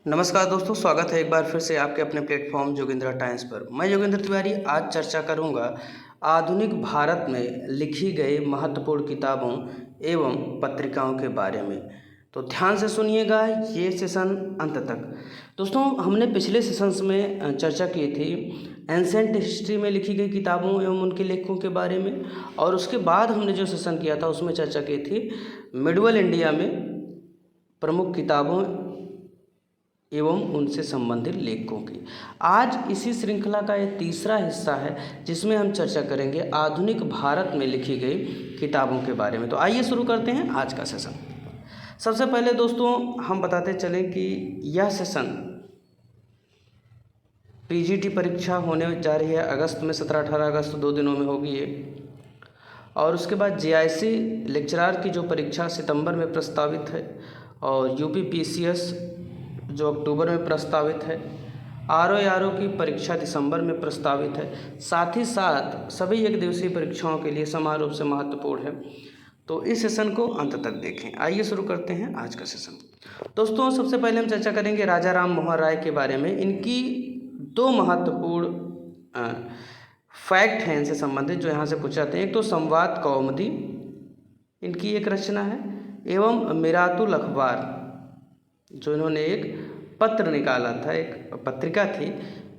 नमस्कार दोस्तों, स्वागत है एक बार फिर से आपके अपने प्लेटफॉर्म जोगिंद्रा टाइम्स पर। मैं योगेंद्र तिवारी आज चर्चा करूंगा आधुनिक भारत में लिखी गई महत्वपूर्ण किताबों एवं पत्रिकाओं के बारे में। तो ध्यान से सुनिएगा ये सेशन अंत तक। दोस्तों, हमने पिछले सेशंस में चर्चा की थी एंसेंट हिस्ट्री में लिखी गई किताबों एवं उनके लेखकों के बारे में, और उसके बाद हमने जो सेशन किया था उसमें चर्चा की थी मिडवल इंडिया में प्रमुख किताबों एवं उनसे संबंधित लेखकों की। आज इसी श्रृंखला का यह तीसरा हिस्सा है जिसमें हम चर्चा करेंगे आधुनिक भारत में लिखी गई किताबों के बारे में। तो आइए शुरू करते हैं आज का सेशन। सबसे पहले दोस्तों हम बताते चलें कि यह सेशन पीजीटी परीक्षा होने जा रही है अगस्त में, 17-18 अगस्त 2 दिनों में होगी ये। और उसके बाद जेआईसी लेक्चरार की जो परीक्षा सितंबर में प्रस्तावित है, और यूपीपीसीएस जो अक्टूबर में प्रस्तावित है, आरओ की परीक्षा दिसंबर में प्रस्तावित है। साथ ही साथ सभी एक दिवसीय परीक्षाओं के लिए समान रूप से महत्वपूर्ण है। तो इस सेशन को अंत तक देखें। आइए शुरू करते हैं आज का सेशन। दोस्तों, सबसे पहले हम चर्चा करेंगे राजा राम मोहन राय के बारे में। इनकी दो महत्वपूर्ण फैक्ट हैं इनसे संबंधित जो यहाँ से पूछे जाते हैं। एक तो संवाद कौमुदी इनकी एक रचना है, एवं मिरातुल अखबार जो इन्होंने एक पत्र निकाला था, एक पत्रिका थी।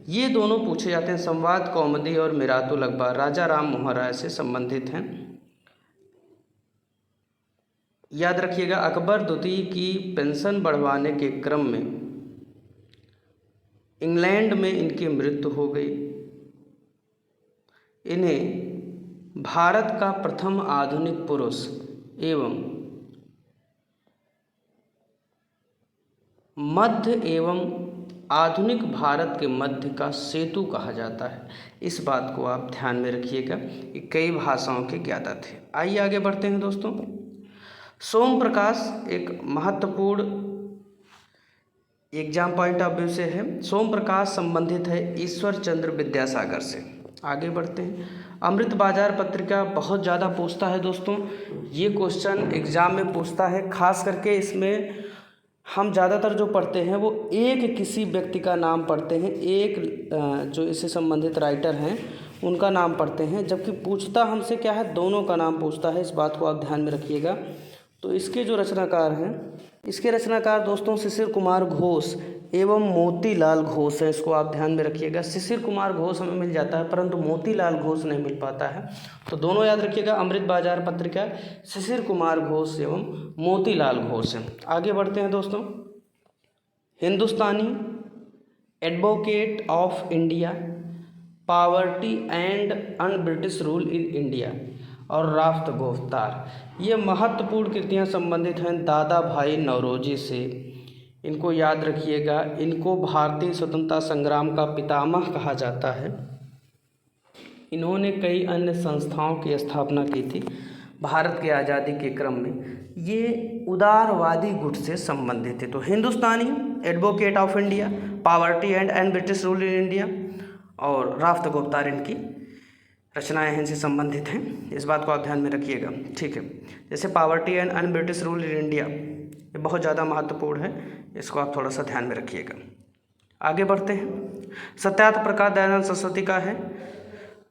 ये दोनों पूछे जाते हैं। संवाद कौमुदी और मिरातुल अखबार राजा राम मोहन राय से संबंधित हैं। याद रखिएगा, अकबर द्वितीय की पेंशन बढ़वाने के क्रम में इंग्लैंड में इनकी मृत्यु हो गई। इन्हें भारत का प्रथम आधुनिक पुरुष एवं मध्य एवं आधुनिक भारत के मध्य का सेतु कहा जाता है। इस बात को आप ध्यान में रखिएगा। ये कई भाषाओं के ज्ञाता थे। आइए आगे बढ़ते हैं दोस्तों। सोम प्रकाश एक महत्वपूर्ण एग्जाम पॉइंट ऑफ व्यू से है। सोम प्रकाश संबंधित है ईश्वर चंद्र विद्यासागर से। आगे बढ़ते हैं। अमृत बाजार पत्रिका बहुत ज़्यादा पूछता है दोस्तों, ये क्वेश्चन एग्जाम में पूछता है। खास करके इसमें हम ज़्यादातर जो पढ़ते हैं वो एक किसी व्यक्ति का नाम पढ़ते हैं, एक जो इससे संबंधित राइटर हैं उनका नाम पढ़ते हैं, जबकि पूछता हमसे क्या है, दोनों का नाम पूछता है। इस बात को आप ध्यान में रखिएगा। तो इसके जो रचनाकार हैं, इसके रचनाकार दोस्तों शिशिर कुमार घोष एवं मोतीलाल घोष है। इसको आप ध्यान में रखिएगा। शिशिर कुमार घोष हमें मिल जाता है परंतु मोतीलाल घोष नहीं मिल पाता है। तो दोनों याद रखिएगा, अमृत बाजार पत्रिका शिशिर कुमार घोष एवं मोतीलाल घोष है। आगे बढ़ते हैं दोस्तों। Hindustani advocate of India, poverty and un British rule in India और राफ्त गुफ्तार, ये महत्वपूर्ण कृतियाँ संबंधित हैं दादा भाई नौरोजी से। इनको याद रखिएगा। इनको भारतीय स्वतंत्रता संग्राम का पितामह कहा जाता है। इन्होंने कई अन्य संस्थाओं की स्थापना की थी भारत की आज़ादी के क्रम में। ये उदारवादी गुट से संबंधित थे। तो Hindustani advocate of India, poverty and un British rule in India और राफ्त गुफ्तार इनकी रचनाएं हैं, इनसे संबंधित हैं। इस बात को आप ध्यान में रखिएगा। ठीक है, जैसे poverty and un British rule in India ये बहुत ज़्यादा महत्वपूर्ण है, इसको आप थोड़ा सा ध्यान में रखिएगा। आगे बढ़ते हैं। सत्यार्थ प्रकाश दयानंद सरस्वती का है।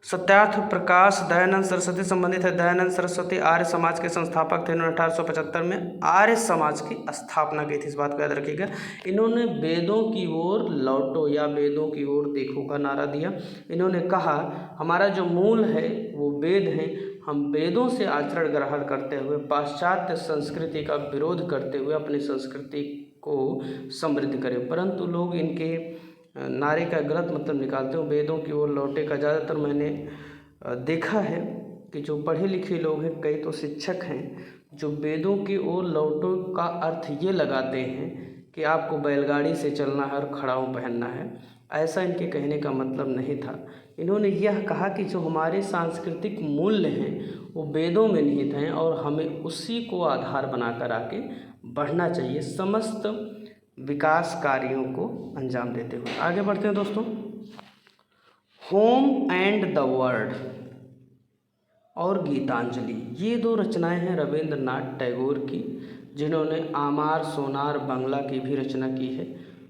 सत्यार्थ प्रकाश दयानंद सरस्वती संबंधित है। दयानंद सरस्वती आर्य समाज के संस्थापक थे। इन्होंने 1875 में आर्य समाज की स्थापना की थी। इस बात को याद रखिएगा। इन्होंने वेदों की ओर लौटो या वेदों की ओर देखो का नारा दिया। इन्होंने कहा हमारा जो मूल है वो वेद है, हम वेदों से आचरण ग्रहण करते हुए पाश्चात्य संस्कृति का विरोध करते हुए अपनी संस्कृति को समृद्ध करें। परंतु लोग इनके नारे का गलत मतलब निकालते हैं। वेदों की ओर लौटे का ज़्यादातर मैंने देखा है कि जो पढ़े लिखे लोग हैं, कई तो शिक्षक हैं, जो वेदों की ओर लौटो का अर्थ ये लगाते हैं कि आपको बैलगाड़ी से चलना है और खड़ाऊ पहनना है। ऐसा इनके कहने का मतलब नहीं था। इन्होंने यह कहा कि जो हमारे सांस्कृतिक मूल्य हैं वो वेदों में निहित हैं और हमें उसी को आधार बनाकर आगे बढ़ना चाहिए समस्त विकास कार्यों को अंजाम देते हुए। आगे बढ़ते हैं दोस्तों। होम एंड द वर्ल्ड और गीतांजलि, ये दो रचनाएं हैं रविंद्रनाथ टैगोर की, जिन्होंने आमार सोनार बांग्ला की भी रचना की है।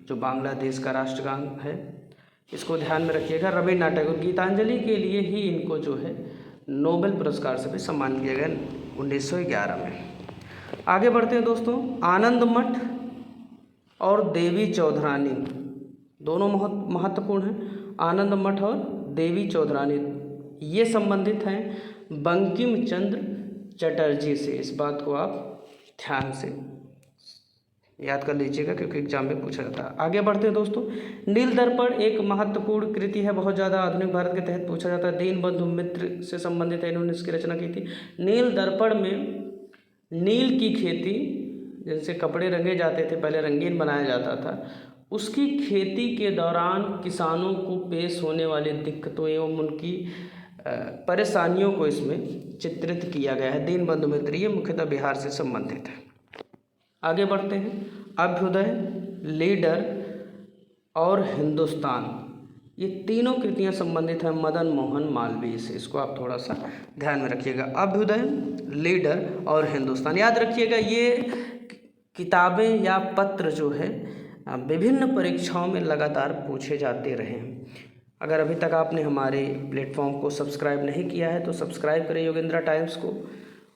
जो बांग्लादेश का राष्ट्रगान है, इसको ध्यान में रखिएगा। रवीन्द्रनाथ टैगोर, गीतांजलि के लिए ही इनको जो है नोबेल पुरस्कार से भी सम्मानित किया गया 1911 में। आगे बढ़ते हैं दोस्तों। आनंद मठ और देवी चौधरानी दोनों महत्वपूर्ण हैं। आनंद मठ और देवी चौधरानी ये संबंधित हैं बंकिम चंद्र चटर्जी से। इस बात को आप ध्यान से याद कर लीजिएगा क्योंकि एग्जाम में पूछा जाता है। आगे बढ़ते हैं दोस्तों। नील दर्पण एक महत्वपूर्ण कृति है, बहुत ज़्यादा आधुनिक भारत के तहत पूछा जाता है। दीनबंधु मित्र से संबंधित है, इन्होंने इसकी रचना की थी। नील दर्पण में नील की खेती, जैसे कपड़े रंगे जाते थे पहले, रंगीन बनाया जाता था, उसकी खेती के दौरान किसानों को पेश होने वाली दिक्कतों एवं उनकी परेशानियों को इसमें चित्रित किया गया है। दीनबंधु मित्र ये मुख्यतः बिहार से संबंधित है। आगे बढ़ते हैं। अभ्युदय, लीडर और हिंदुस्तान, ये तीनों कृतियां संबंधित हैं मदन मोहन मालवीय से। इसको आप थोड़ा सा ध्यान में रखिएगा। अभ्युदय, लीडर और हिंदुस्तान, याद रखिएगा ये किताबें या पत्र जो है विभिन्न परीक्षाओं में लगातार पूछे जाते रहे हैं। अगर अभी तक आपने हमारे प्लेटफॉर्म को सब्सक्राइब नहीं किया है तो सब्सक्राइब करें योगेंद्रा टाइम्स को,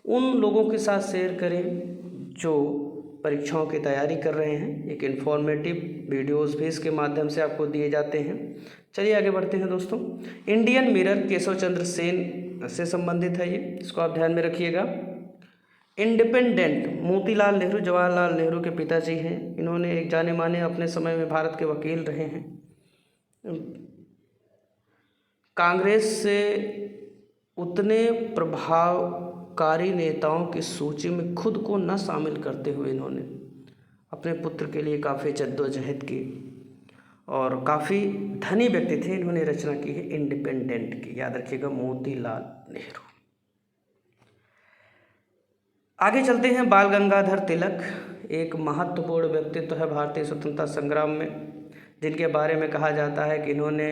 उन लोगों के साथ शेयर करें जो परीक्षाओं की तैयारी कर रहे हैं। एक इन्फॉर्मेटिव वीडियोस भी इसके माध्यम से आपको दिए जाते हैं। चलिए आगे बढ़ते हैं दोस्तों। इंडियन मिरर केशव चंद्र सेन से संबंधित है ये, इसको आप ध्यान में रखिएगा। इंडिपेंडेंट, मोतीलाल नेहरू जवाहरलाल नेहरू के पिताजी हैं। इन्होंने एक जाने माने अपने समय में भारत के वकील रहे हैं। कांग्रेस से उतने प्रभावकारी नेताओं की सूची में खुद को न शामिल करते हुए इन्होंने अपने पुत्र के लिए काफ़ी जद्दोजहद की और काफ़ी धनी व्यक्ति थे। इन्होंने रचना की है इंडिपेंडेंट की, याद रखिएगा, मोतीलाल नेहरू। आगे चलते हैं। बाल गंगाधर तिलक एक महत्वपूर्ण व्यक्तित्व है भारतीय स्वतंत्रता संग्राम में, जिनके बारे में कहा जाता है कि इन्होंने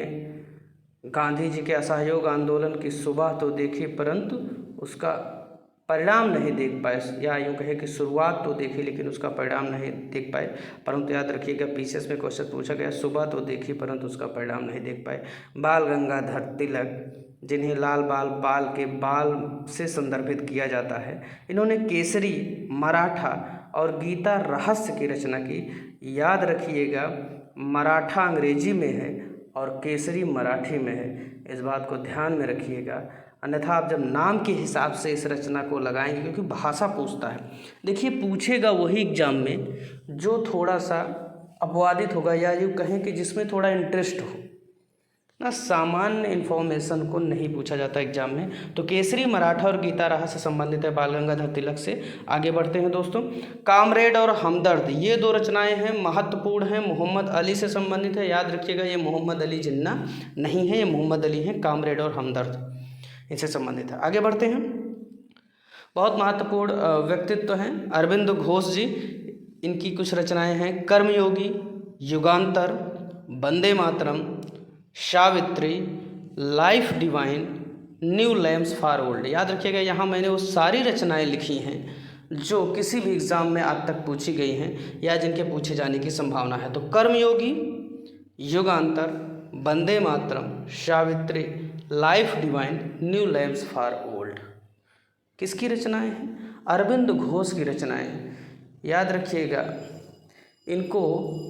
गांधी जी के असहयोग आंदोलन की सुबह तो देखी परंतु उसका परिणाम नहीं देख पाए, या यूँ कहे कि शुरुआत तो देखी लेकिन उसका परिणाम नहीं देख पाए। परंतु याद रखिएगा पीसीएस में क्वेश्चन पूछा गया, सुबह तो देखी परंतु उसका परिणाम नहीं देख पाए। बाल गंगाधर तिलक, जिन्हें लाल बाल बाल के बाल से संदर्भित किया जाता है, इन्होंने केसरी, मराठा और गीता रहस्य की रचना की। याद रखिएगा मराठा अंग्रेजी में है और केसरी मराठी में है, इस बात को ध्यान में रखिएगा। अन्यथा आप जब नाम के हिसाब से इस रचना को लगाएंगे, क्योंकि भाषा पूछता है, देखिए पूछेगा वही एग्जाम में जो थोड़ा सा अपवादित होगा, या यूँ कहें कि जिसमें थोड़ा इंटरेस्ट हो ना, सामान्य इन्फॉर्मेशन को नहीं पूछा जाता एग्जाम में। तो केसरी, मराठा और गीता रहस्य से संबंधित है बाल गंगाधर तिलक से। आगे बढ़ते हैं दोस्तों। कामरेड और हमदर्द, ये दो रचनाएं हैं, महत्वपूर्ण हैं, मोहम्मद अली से संबंधित है। याद रखिएगा ये मोहम्मद अली जिन्ना नहीं है, ये मोहम्मद अली हैं। कामरेड और हमदर्द इनसे संबंधित है। आगे बढ़ते हैं। बहुत महत्वपूर्ण व्यक्तित्व हैं अरविंद घोष जी, इनकी कुछ रचनाएँ हैं। Karmayogi, Yugantar, Vande Mataram, Savitri, life divine, new lamps for old. याद रखिएगा यहाँ मैंने वो सारी रचनाएं लिखी हैं जो किसी भी एग्ज़ाम में आज तक पूछी गई हैं या जिनके पूछे जाने की संभावना है। तो Karmayogi, Yugantar, Vande Mataram, Savitri, life divine, new lamps for old किसकी रचनाएं हैं? अरविंद घोष की रचनाएं। याद रखिएगा इनको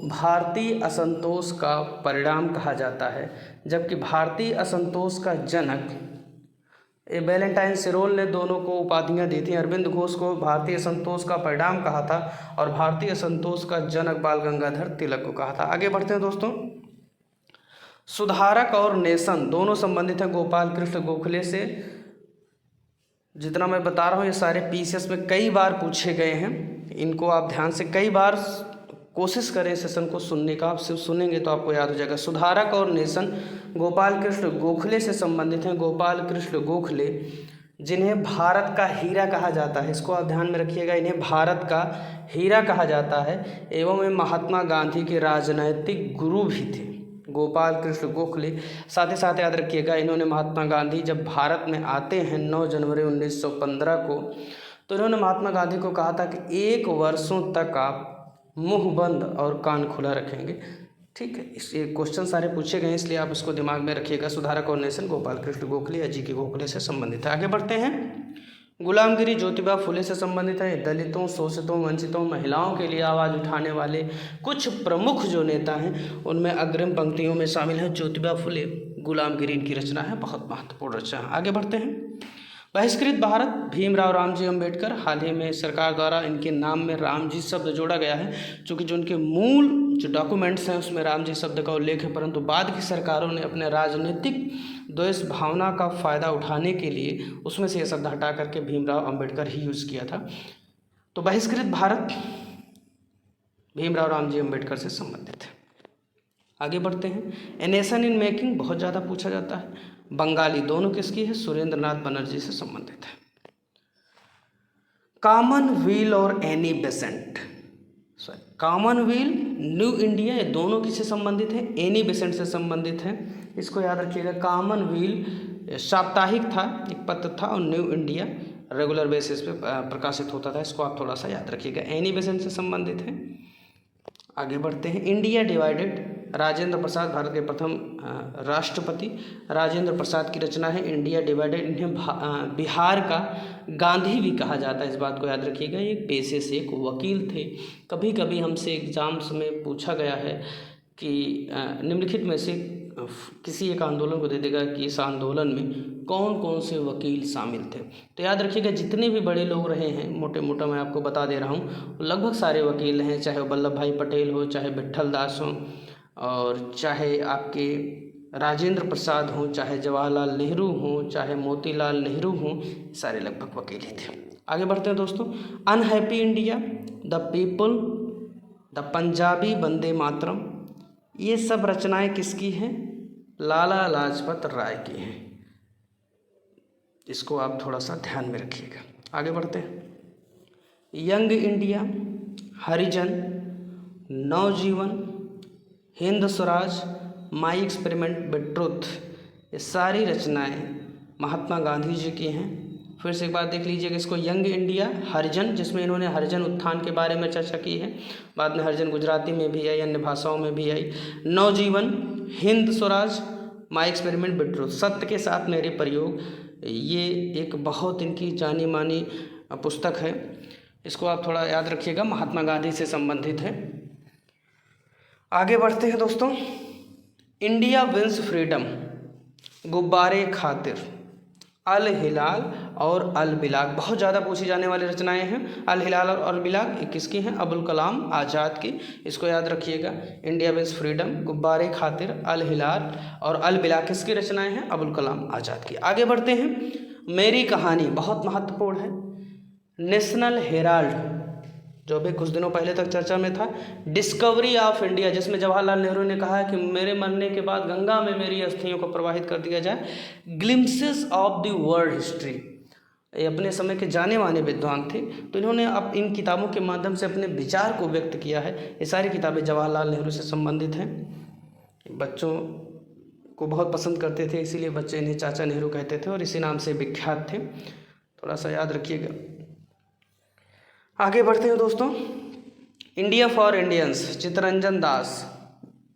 भारतीय असंतोष का परिणाम कहा जाता है, जबकि भारतीय असंतोष का जनक वैलेंटाइन सिरोल ने दोनों को उपाधियां दी थी। अरविंद घोष को भारतीय असंतोष का परिणाम कहा था और भारतीय असंतोष का जनक बाल गंगाधर तिलक को कहा था। आगे बढ़ते हैं दोस्तों। सुधारक और नेशन दोनों संबंधित हैं गोपाल कृष्ण गोखले से। जितना मैं बता रहा हूँ ये सारे पीसीएस में कई बार पूछे गए हैं, इनको आप ध्यान से कई बार कोशिश करें सेशन को सुनने का। आप सिर्फ सुनेंगे तो आपको याद हो जाएगा। सुधारक और नेशन गोपाल कृष्ण गोखले से संबंधित हैं। गोपाल कृष्ण गोखले जिन्हें भारत का हीरा कहा जाता है, इसको आप ध्यान में रखिएगा, इन्हें भारत का हीरा कहा जाता है एवं ये महात्मा गांधी के राजनैतिक गुरु भी थे गोपाल कृष्ण गोखले। साथ ही साथ याद रखिएगा इन्होंने महात्मा गांधी जब भारत में आते हैं 9 जनवरी 1915 को, तो इन्होंने महात्मा गांधी को कहा था कि 1 वर्षों तक आप मुंह बंद और कान खुला रखेंगे। ठीक है, ये क्वेश्चन सारे पूछे गए हैं, इसलिए आप इसको दिमाग में रखिएगा। सुधारक और नेशन गोपाल कृष्ण गोखले या जी के गोखले से संबंधित है। आगे बढ़ते हैं। गुलामगिरी ज्योतिबा फुले से संबंधित है। दलितों, शोषितों, वंचितों, महिलाओं के लिए आवाज़ उठाने वाले कुछ प्रमुख जो नेता हैं उनमें अग्रिम पंक्तियों में शामिल है ज्योतिबा फुले। गुलामगिरी इनकी रचना है, बहुत महत्वपूर्ण रचना। आगे बढ़ते हैं। बहिष्कृत भारत, भीमराव रामजी अंबेडकर। हाल ही में सरकार द्वारा इनके नाम में रामजी शब्द जोड़ा गया है, चूँकि जो उनके मूल जो डॉक्यूमेंट्स हैं उसमें रामजी शब्द का उल्लेख है, परंतु बाद की सरकारों ने अपने राजनीतिक द्वेष भावना का फ़ायदा उठाने के लिए उसमें से यह शब्द हटा करके भीमराव अंबेडकर ही यूज़ किया था। तो बहिष्कृत भारत भीमराव रामजी अंबेडकर से संबंधित है। आगे बढ़ते हैं। ए नेशन इन मेकिंग बहुत ज़्यादा पूछा जाता है। बंगाली दोनों किसकी है? सुरेंद्र नाथ बनर्जी से संबंधित है। कॉमनवेल्थ और Annie Besant, Commonwealth, new India, ये दोनों किससे संबंधित है? एनी बेसेंट से संबंधित है। इसको याद रखिएगा। कॉमनवेल्थ साप्ताहिक था, एक पत्र था, और न्यू इंडिया रेगुलर बेसिस पे प्रकाशित होता था। इसको आप थोड़ा सा याद रखिएगा, एनी बेसेंट से संबंधित है। आगे बढ़ते हैं। इंडिया डिवाइडेड, राजेंद्र प्रसाद भारत के प्रथम राष्ट्रपति राजेंद्र प्रसाद की रचना है इंडिया डिवाइडेड। इन्हें बिहार का गांधी भी कहा जाता है, इस बात को याद रखिएगा। ये पेशे से एक वकील थे। कभी कभी हमसे एग्जाम्स में पूछा गया है कि निम्नलिखित में से किसी एक आंदोलन को दे देगा कि इस आंदोलन में कौन कौन से वकील शामिल थे। तो याद रखिएगा, जितने भी बड़े लोग रहे हैं, मोटे मोटा मैं आपको बता दे रहा हूँ, लगभग सारे वकील हैं, चाहे वल्लभ भाई पटेल हो, चाहे विट्ठल दास हो, और चाहे आपके राजेंद्र प्रसाद हों, चाहे जवाहरलाल नेहरू हों, चाहे मोतीलाल नेहरू हों, सारे लगभग वकील ही थे। आगे बढ़ते हैं दोस्तों। Unhappy India, the people, the Punjabi, Vande Mataram, ये सब रचनाएं किसकी हैं? लाला लाजपत राय की हैं। इसको आप थोड़ा सा ध्यान में रखिएगा। आगे बढ़ते हैं। Young India, Harijan, Navjivan, Hind Swaraj, my experiment with truth, ये सारी रचनाएं महात्मा गांधी जी की हैं। फिर से एक बार देख लीजिएगा इसको। यंग इंडिया, हरिजन, जिसमें इन्होंने हरिजन उत्थान के बारे में चर्चा की है, बाद में हरिजन गुजराती में भी आई, अन्य भाषाओं में भी आई। Navajivan, Hind Swaraj, my experiment with truth, सत्य के साथ मेरे प्रयोग, ये एक बहुत इनकी जानी मानी पुस्तक है। इसको आप थोड़ा याद रखिएगा, महात्मा गांधी से संबंधित है। आगे बढ़ते हैं दोस्तों। इंडिया विंस फ्रीडम, गुब्बारे खातिर, अल हिलाल और अल बिलाग, बहुत ज़्यादा पूछी जाने वाली रचनाएं हैं। अल हिलाल और अल बिलाग ये किसकी हैं? अबुल कलाम आज़ाद की। इसको याद रखिएगा। इंडिया विंस फ्रीडम, गुब्बारे खातिर, अल हिलाल और अल बिलाग किसकी रचनाएं हैं? अबुल कलाम आज़ाद की। आगे बढ़ते हैं। मेरी कहानी बहुत महत्वपूर्ण है। नेशनल हेराल्ड, जो अभी कुछ दिनों पहले तक चर्चा में था। डिस्कवरी ऑफ इंडिया, जिसमें जवाहरलाल नेहरू ने कहा है कि मेरे मरने के बाद गंगा में मेरी अस्थियों को प्रवाहित कर दिया जाए। Glimpses of the world history, ये अपने समय के जाने माने विद्वान थे, तो इन्होंने अब इन किताबों के माध्यम से अपने विचार को व्यक्त किया है। ये सारी किताबें जवाहरलाल नेहरू से संबंधित हैं। बच्चों को बहुत पसंद करते थे, इसीलिए बच्चे इन्हें चाचा नेहरू कहते थे और इसी नाम से विख्यात थे। थोड़ा सा याद रखिएगा। आगे बढ़ते हैं दोस्तों। India for Indians, Chittaranjan Das,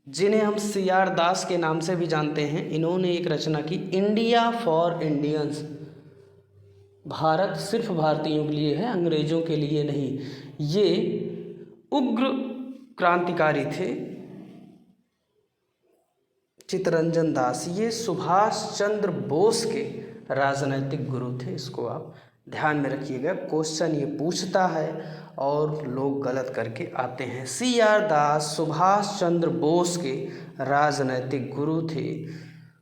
जिन्हें हम CR दास के नाम से भी जानते हैं, इन्होंने एक रचना की, इंडिया फॉर इंडियंस। भारत सिर्फ भारतीयों के लिए है, अंग्रेजों के लिए नहीं। ये उग्र क्रांतिकारी थे चित्तरंजन दास। ये सुभाष चंद्र बोस के राजनैतिक गुरु थे। इसको आप ध्यान में रखिएगा, क्वेश्चन ये पूछता है और लोग गलत करके आते हैं। CR दास सुभाष चंद्र बोस के राजनैतिक गुरु थे।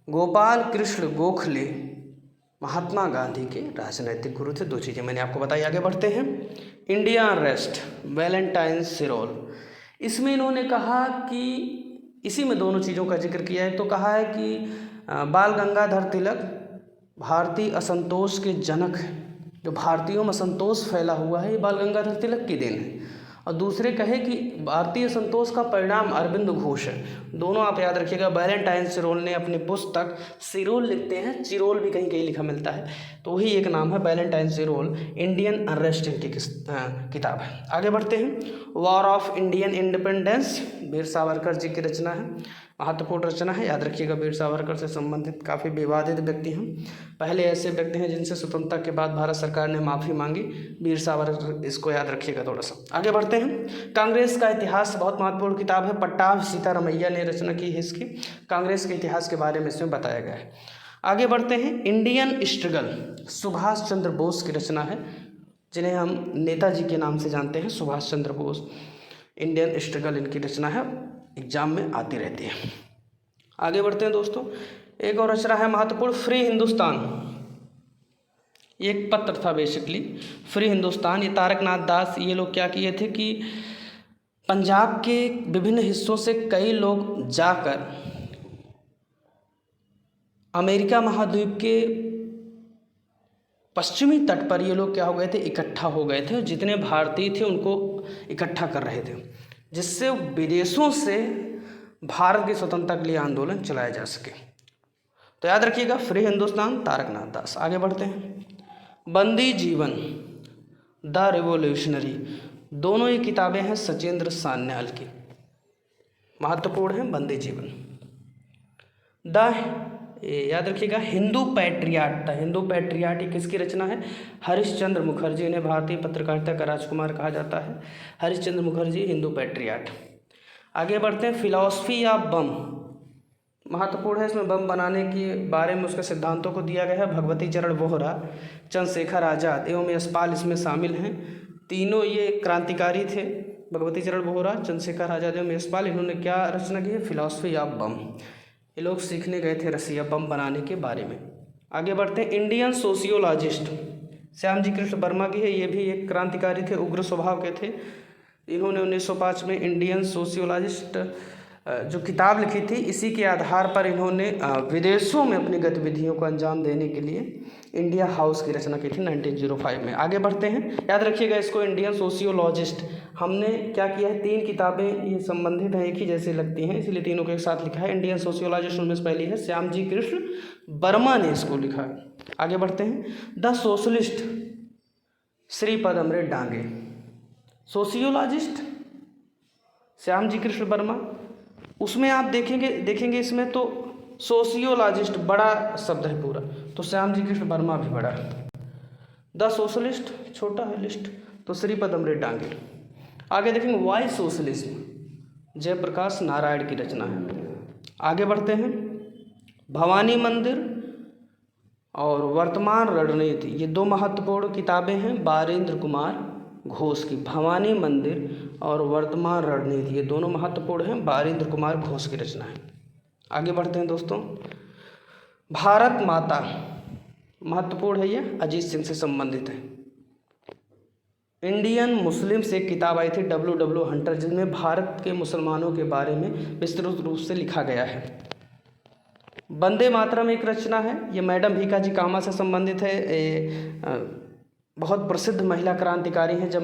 गोपाल कृष्ण गोखले महात्मा गांधी के राजनैतिक गुरु थे। दो चीज़ें मैंने आपको बताई। आगे बढ़ते हैं। इंडिया अनरेस्ट, वैलेंटाइन सिरोल, इसमें इन्होंने कहा कि इसी में दोनों चीज़ों का जिक्र किया है। तो कहा है कि बाल गंगाधर तिलक भारतीय असंतोष के जनक हैं। जो भारतीयों में असंतोष फैला हुआ है, ये बाल गंगाधर तिलक की देन है। और दूसरे कहे कि भारतीय संतोष का परिणाम अरविंद घोष है। दोनों आप याद रखिएगा। वैलेंटाइन सिरोल ने अपनी पुस्तक, सिरोल लिखते हैं, चिरोल भी कहीं कहीं लिखा मिलता है, तो वही एक नाम है वैलेंटाइन सिरोल। इंडियन अनरेस्ट इनकी किताब है। आगे बढ़ते हैं। War of Indian independence Veer Savarkar ji की रचना है, महत्वपूर्ण रचना है, याद रखिएगा। वीर सावरकर से संबंधित काफ़ी विवादित व्यक्ति हैं, पहले ऐसे व्यक्ति हैं जिनसे स्वतंत्रता के बाद भारत सरकार ने माफ़ी मांगी। वीर सावरकर, इसको याद रखिएगा थोड़ा सा। आगे बढ़ते हैं। कांग्रेस का इतिहास बहुत महत्वपूर्ण किताब है, पट्टाभ सीतारमैया ने रचना की है इसकी। कांग्रेस के इतिहास के बारे में इसमें बताया गया है। आगे बढ़ते हैं। इंडियन स्ट्रगल सुभाष चंद्र बोस की रचना है, जिन्हें हम नेताजी के नाम से जानते हैं, सुभाष चंद्र बोस। इंडियन स्ट्रगल इनकी रचना है, एग्जाम में आती रहती है। आगे बढ़ते हैं दोस्तों। एक और रचना है महत्वपूर्ण, फ्री हिंदुस्तान। ये एक पत्र था बेसिकली, फ्री हिंदुस्तान। ये तारकनाथ दास, ये लोग क्या किए थे कि पंजाब के विभिन्न हिस्सों से कई लोग जाकर अमेरिका महाद्वीप के पश्चिमी तट पर ये लोग क्या हो गए थे, इकट्ठा हो गए थे। जितने भारतीय थे उनको इकट्ठा कर रहे थे, जिससे विदेशों से भारत की स्वतंत्रता के लिए आंदोलन चलाया जा सके। तो याद रखिएगा, फ्री हिंदुस्तान, तारकनाथ दास। आगे बढ़ते हैं। बंदी जीवन, द रिवोल्यूशनरी, दोनों ये किताबें हैं सचेंद्र सान्याल की, महत्वपूर्ण है। बंदी जीवन। याद रखिएगा, Hindu patriot, the Hindu patriot, ये किसकी रचना है, हरिश्चंद्र मुखर्जी। इन्हें भारतीय पत्रकारिता का राजकुमार कहा जाता है, हरिश्चंद्र मुखर्जी, हिंदू पैट्रियाट। आगे बढ़ते हैं। फिलॉसफी ऑफ बम, महत्वपूर्ण है। इसमें बम बनाने के बारे में उसके सिद्धांतों को दिया गया है। भगवती चरण वोहरा, चंद्रशेखर आज़ाद एवं यशपाल इसमें शामिल हैं। तीनों ये क्रांतिकारी थे, भगवती चरण वोहरा, चंद्रशेखर आज़ाद एवं यशपाल। इन्होंने क्या रचना की है, फिलॉसफी ऑफ बम। ये लोग सीखने गए थे रसिया बम बनाने के बारे में। आगे बढ़ते हैं। इंडियन सोशियोलॉजिस्ट, श्यामजी कृष्ण वर्मा की है। ये भी एक क्रांतिकारी थे, उग्र स्वभाव के थे। इन्होंने 1905 में इंडियन सोशियोलॉजिस्ट जो किताब लिखी थी, इसी के आधार पर इन्होंने विदेशों में अपनी गतिविधियों को अंजाम देने के लिए इंडिया हाउस की रचना की थी 1905 में। आगे बढ़ते हैं। याद रखिएगा इसको, इंडियन सोशियोलॉजिस्ट। हमने क्या किया है, 3 किताबें ये संबंधित हैं, एक ही जैसे लगती हैं, इसलिए तीनों के एक साथ लिखा है। इंडियन सोशियोलॉजिस्ट उनमें से पहली है, श्यामजी कृष्ण वर्मा ने इसको लिखा है। आगे बढ़ते हैं। The socialist, Shripad Amrit Dange. Sociologist Shyamji Krishna Varma, उसमें आप देखेंगे इसमें तो सोशियोलॉजिस्ट बड़ा शब्द है पूरा, तो श्यामजी कृष्ण वर्मा भी बड़ा है। द सोशलिस्ट छोटा है लिस्ट, तो श्रीपद अमृत डांगे। आगे देखेंगे वाई सोशलिज्म, जयप्रकाश नारायण की रचना है। आगे बढ़ते हैं। भवानी मंदिर और वर्तमान रणनीति, ये 2 महत्वपूर्ण किताबें हैं बारेंद्र कुमार घोष की। भवानी मंदिर और वर्तमान रणनीति, ये दोनों महत्वपूर्ण हैं, बारेंद्र कुमार घोष की रचना है। आगे बढ़ते हैं दोस्तों। भारत माता, महत्वपूर्ण है, ये अजीत सिंह से संबंधित है। इंडियन मुस्लिम से एक किताब आई थी W. हंटर, जिसमें भारत के मुसलमानों के बारे में विस्तृत रूप से लिखा गया है। वंदे मातरम एक रचना है, ये मैडम भीकाजी कामा से संबंधित है। बहुत प्रसिद्ध महिला क्रांतिकारी हैं। जब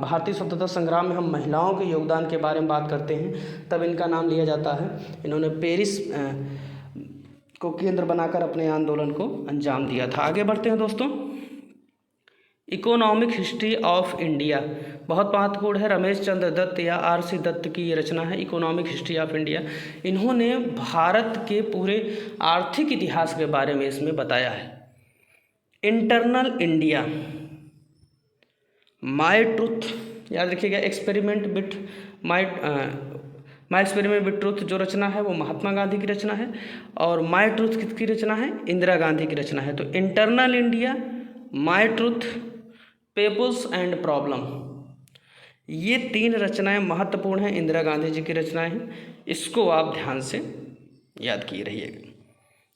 भारतीय स्वतंत्रता संग्राम में हम महिलाओं के योगदान के बारे में बात करते हैं, तब इनका नाम लिया जाता है। इन्होंने पेरिस को केंद्र बनाकर अपने आंदोलन को अंजाम दिया था। आगे बढ़ते हैं दोस्तों। इकोनॉमिक हिस्ट्री ऑफ इंडिया, बहुत महत्वपूर्ण है। रमेश चंद्र दत्त या R.C. दत्त की ये रचना है, इकोनॉमिक हिस्ट्री ऑफ इंडिया। इन्होंने भारत के पूरे आर्थिक इतिहास के बारे में इसमें बताया है। इंटरनल इंडिया, माई ट्रूथ, याद रखिएगा। Experiment with my experiment with truth जो रचना है वो महात्मा गांधी की रचना है, और माई ट्रूथ किसकी रचना है, इंदिरा गांधी की रचना है। तो internal India, my truth, people's and problem, ये 3 रचनाएं महत्वपूर्ण हैं, इंदिरा गांधी जी की रचनाएं हैं। इसको आप ध्यान से याद किए रहिएगा।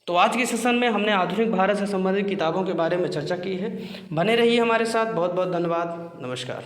तो आज के सेशन में हमने आधुनिक भारत से संबंधित किताबों के बारे में चर्चा की है। बने रहिए हमारे साथ। बहुत बहुत धन्यवाद। नमस्कार।